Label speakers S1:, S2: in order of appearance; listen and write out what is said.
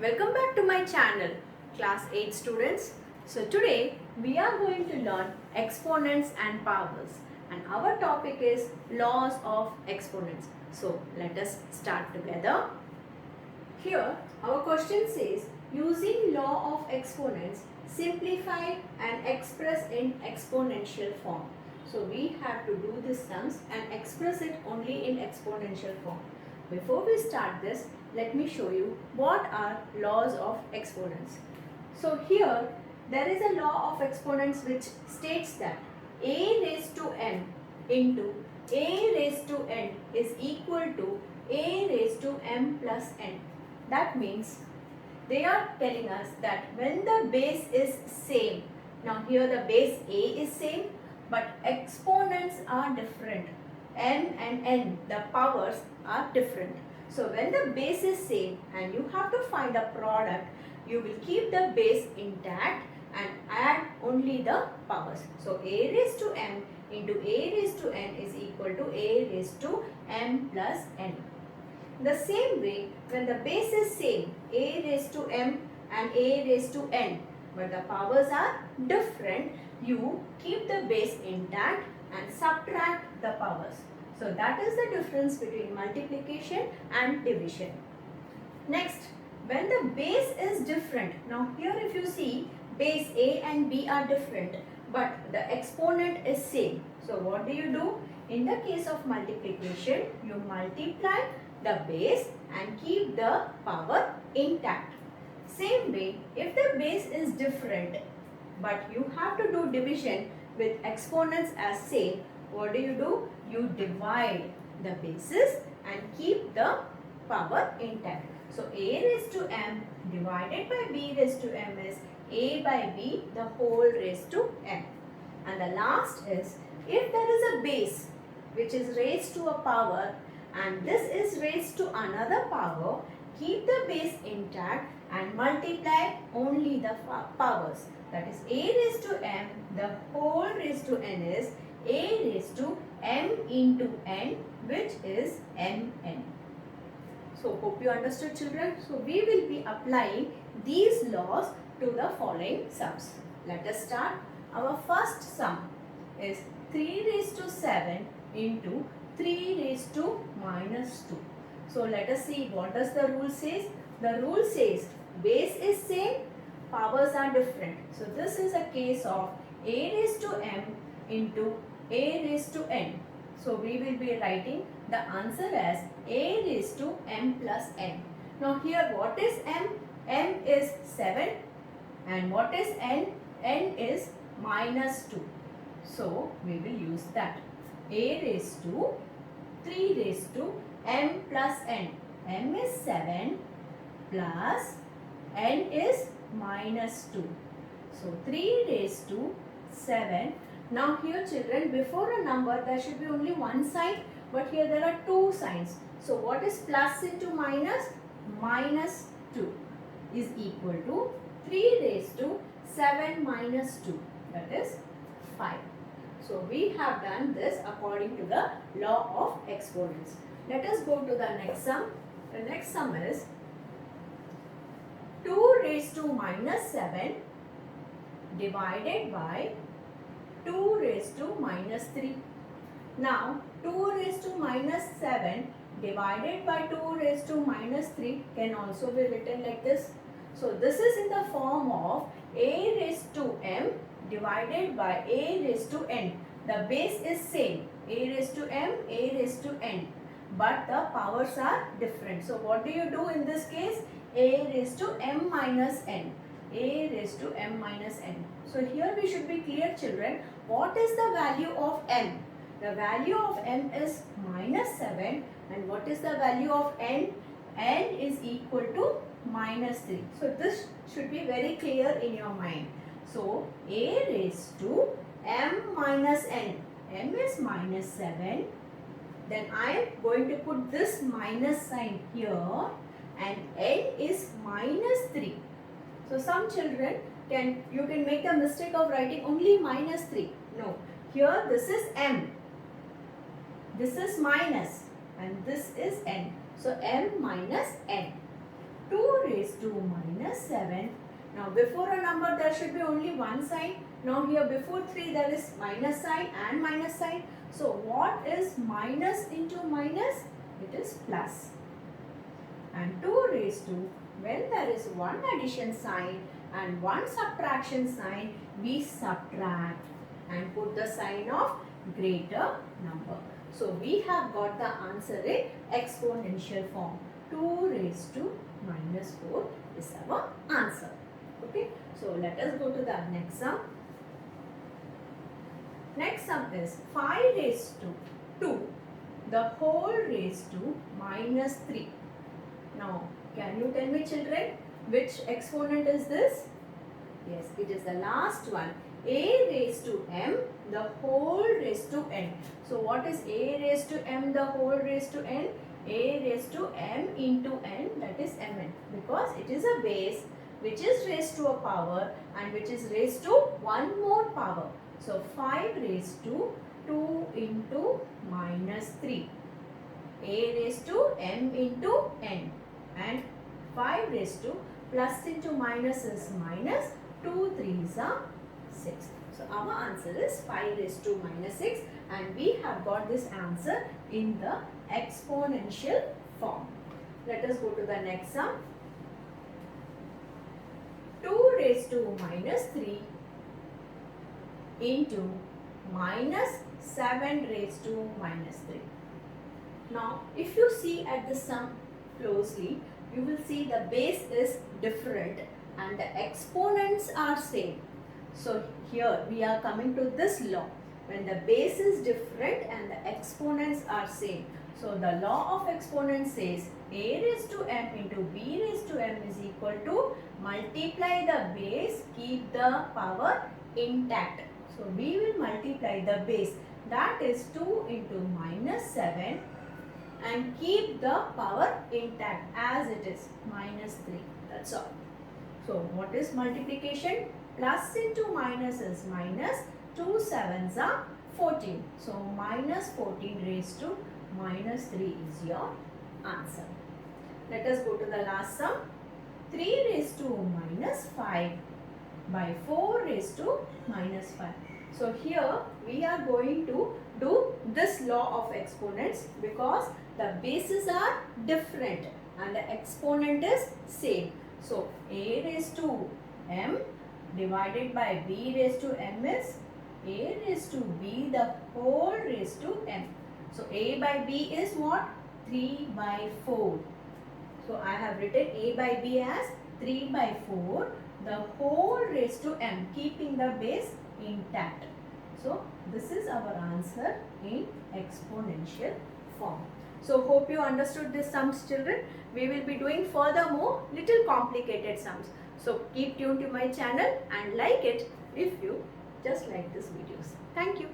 S1: Welcome back to my channel, class 8 students. So today we are going to learn exponents and powers, and our topic is laws of exponents. So let us start together. Here our question says, using law of exponents, simplify and express in exponential form. So we have to do these sums and express it only in exponential form. Before we start this, let me show you what are laws of exponents. So here there is a law of exponents which states that a raised to n into a raised to n is equal to a raised to m plus n. That means they are telling us that when the base is same, now here the base a is same but exponents are different, m and n, the powers are different. So when the base is same and you have to find a product, you will keep the base intact and add only the powers. So a raised to m into a raised to n is equal to a raised to m plus n. The same way, when the base is same, a raised to m and a raised to n, but the powers are different, you keep the base intact and subtract the powers. So that is the difference between multiplication and division. Next, when the base is different, now here if you see, base a and b are different, but the exponent is same. So what do? In the case of multiplication, you multiply the base and keep the power intact. Same way, if the base is different, but you have to do division with exponents as same, what do? You divide the bases and keep the power intact. So a raised to m divided by b raised to m is a by b the whole raised to m. And the last is, if there is a base which is raised to a power and this is raised to another power, keep the base intact and multiply only the powers. That is a raised to m, the whole raised to n is a raised to m into n, which is mn. So hope you understood, children. So we will be applying these laws to the following sums. Let us start. Our first sum is 3 raised to 7 into 3 raised to minus 2. So let us see what does the rule says. The rule says base is same, powers are different. So this is a case of a raised to m into a raised to n. So we will be writing the answer as a raised to m plus n. Now here what is m? M is 7 and what is n? N is minus 2. So we will use that. A raised to 3 raised to m plus n. M is 7 plus n is minus 2. So 3 raised to 7. Now here, children, before a number there should be only one sign, but here there are two signs. So what is plus into minus? Minus 2 is equal to 3 raised to 7 minus 2, that is 5. So we have done this according to the law of exponents. Let us go to the next sum. The next sum is 2 raised to minus 7 divided by 2 raised to minus 3. Now 2 raised to minus 7 divided by 2 raised to minus 3 can also be written like this. So this is in the form of a raised to m divided by a raised to n. The base is same, a raised to m, a raised to n, but the powers are different. So what do you do in this case? A raised to m minus n. A raised to m minus n. So here we should be clear, children. What is the value of m? The value of m is minus 7, and what is the value of n? N is equal to minus 3. So this should be very clear in your mind. So a raised to m minus n. M is minus 7. Then I am going to put this minus sign here, and n is minus 3. So some children you can make the mistake of writing only minus 3. No, here this is m, this is minus, and this is n. So m minus n. 2 raised to minus 7. Now before a number there should be only one sign. Now here before 3 there is minus sign and minus sign. So what is minus into minus? It is plus. And 2 raised to, when there is one addition sign and one subtraction sign, we subtract and put the sign of greater number. So we have got the answer in exponential form. 2 raised to minus 4 is our answer. Okay, so let us go to the next sum. Next sum is 5 raised to 2, the whole raised to minus 3. Now, can you tell me, children, which exponent is this? Yes, it is the last one. A raised to m, the whole raised to n. So, what is a raised to m, the whole raised to n? A raised to m into n, that is mn, because it is a base which is raised to a power and which is raised to one more power. So 5 raised to 2 into minus 3. A raised to m into n, and 5 raised to plus into minus is minus, 2 3s are 6. So our answer is 5 raised to minus 6, and we have got this answer in the exponential form. Let us go to the next sum. 2 raised to minus 3 into minus 7 raised to minus 3. Now, if you see at the sum closely, you will see the base is different and the exponents are same. So, here we are coming to this law. When the base is different and the exponents are same. So, the law of exponents says a raised to m into b raised to m is equal to multiply the base, keep the power intact. So, we will multiply the base, that is 2 into minus 7, and keep the power intact as it is, minus 3. That's all. So, what is multiplication? Plus into minus is minus, 2 7s are 14. So, minus 14 raised to minus 3 is your answer. Let us go to the last sum. 3 raised to minus 5 by 4 raised to minus 5. So here we are going to do this law of exponents because the bases are different and the exponent is same. So a raised to m divided by b raised to m is a raised to b the whole raised to m. So a by b is what? 3 by 4. So I have written a by b as 3 by 4 the whole raised to m, keeping the base intact. So this is our answer in exponential form. So hope you understood this sums, children. We will be doing furthermore little complicated sums. So keep tuned to my channel and like it if you just like this videos. Thank you.